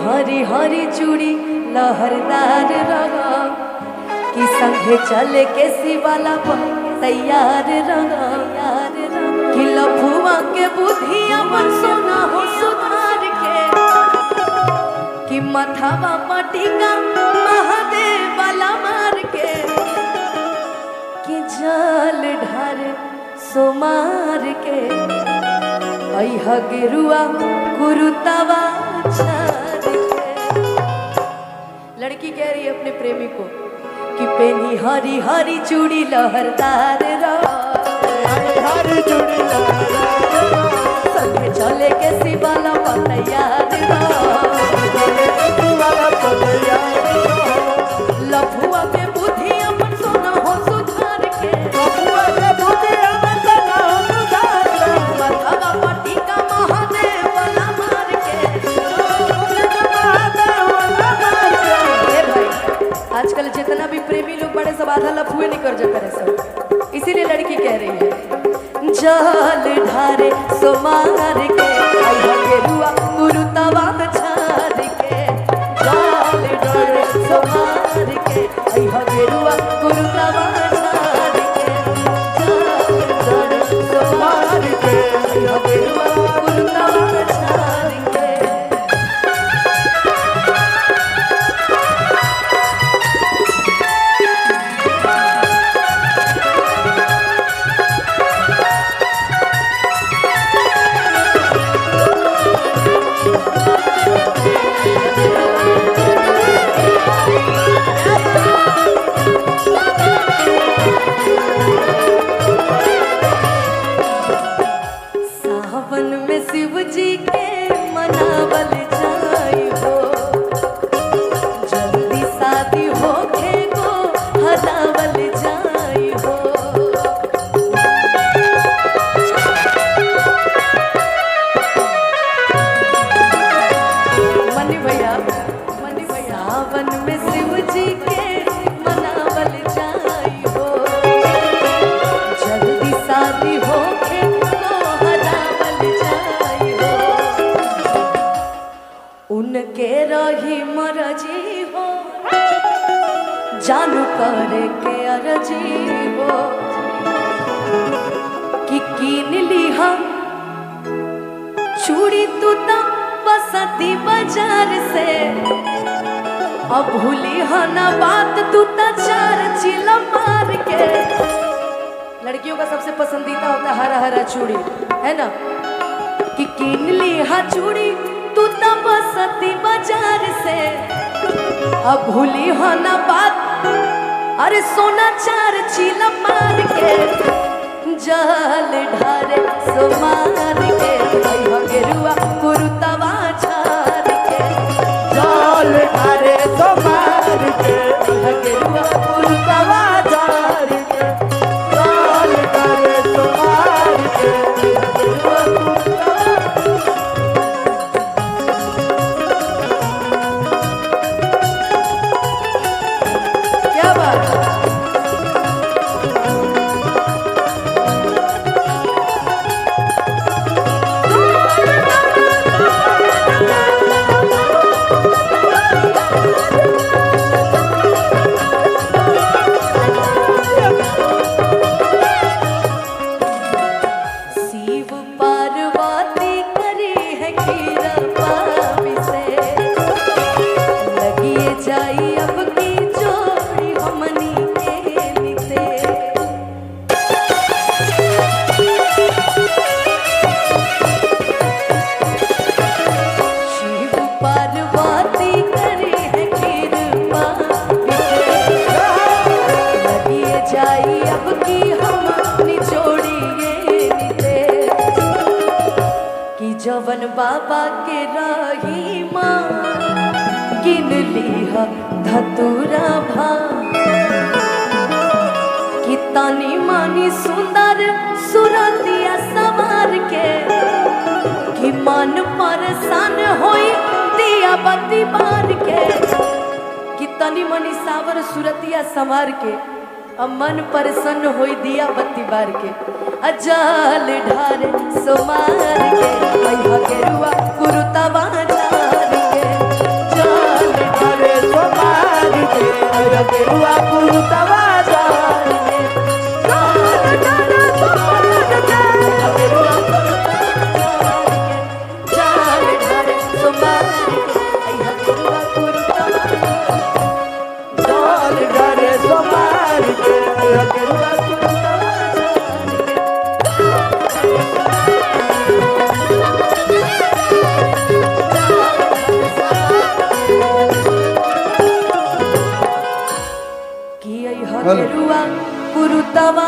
हरी हरी चूड़ी लहरदार रहा कि संगे चले के शिवाला तैयार रहा कि लफुआ के बुधिया मन सोना हो सुधार के कि मथावा पटिका महादेव वाला मार के कि जल ढार सोमार के अइहा गेरुआ कुरुतवा छाड़ के। लड़की कह रही है अपने प्रेमी को कि पेनी हरी हरी चूड़ी लहरदार हरी चूड़ी संगे चले के शिवाला तैयार लफुआ के बुद्धि अपन सोना हो सुधार के मथवा पटिका महादेव वाला मार के। भाई आजकल जितना भी प्रेमी लोग बड़े सब आधा लफुए नहीं कर जाते सब, इसीलिए लड़की कह रही है जल ढारे सोमार के गेरुआ गुरुतवा छाड़ के जल ढारे सोमार के गेरुआ गुरुतवा छाड़ के जल ढारे सोमार के गेरुआ गुरुतवा छाड़ के। सावन में शिव जी के मनावल जाई हो जल्दी शादी होके गो हलावल जाई हो मनी भैया सावन में शिव जी के मनावल जाई हो जल्दी शादी होके उनके रही मरजी हो जानू करे के अरजी हो कि कीन लिहा चूड़ी तू तो बसती बाजार से अब भूली हा ना बात तू तो चार चिला मार के। लड़कियों का सबसे पसंदीदा होता है हरा हरा चूड़ी है ना कि कीन लिहा चूड़ी तू तो बसती बाजार से अब भूली हो ना बात अरे सोना चार चीला मार के जल ढारे सोमार के गेरुआ कुरुतवा छाड़ के जल ढारे सोमार के गेरुआ कुरुतवा छाड़ के जल ढारे सोमार के गेरुआ कुरुतवा। क्या बात है? शिव पार्वती करी है खीर से लगिए जाई अब की जोड़ी हमनी के निते शिव पार्वती करी है खीर लगिए जाई अब की हमनी जोड़ी निते कि जवन बाबा के रही माँ किन लिहा धतुरा भा कि तानी मानी सुंदर सुरतिया सवार के कि मन परेशान होई दिया बत्ती बार के कि तनी मनी सावर सुरतिया संवार के अब मन प्रसन्न होई दिया बत्ती बार के अजल ढारे सोमार के गेरुआ कुरुतवा छाड़ के गेरुआ कुरुतवा